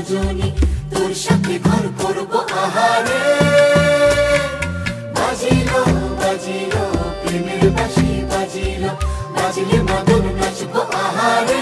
রজনী তোর সাথে ঘর করবো আহারে। বাজিলো বাজিলো প্রেমের বাঁশি বাজিলো, বাজলে মদন নাচবো আহারে।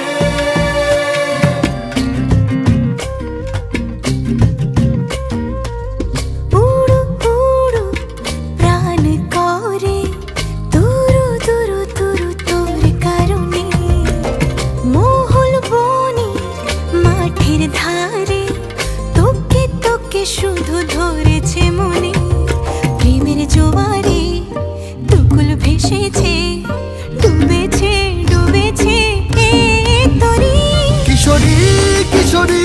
শুধু ধরেছে মনে প্রেমের জোয়ারে, দুকুল ভেসেছে, ডুবেছে ডুবেছে এ তরি। কিশোরী কিশোরী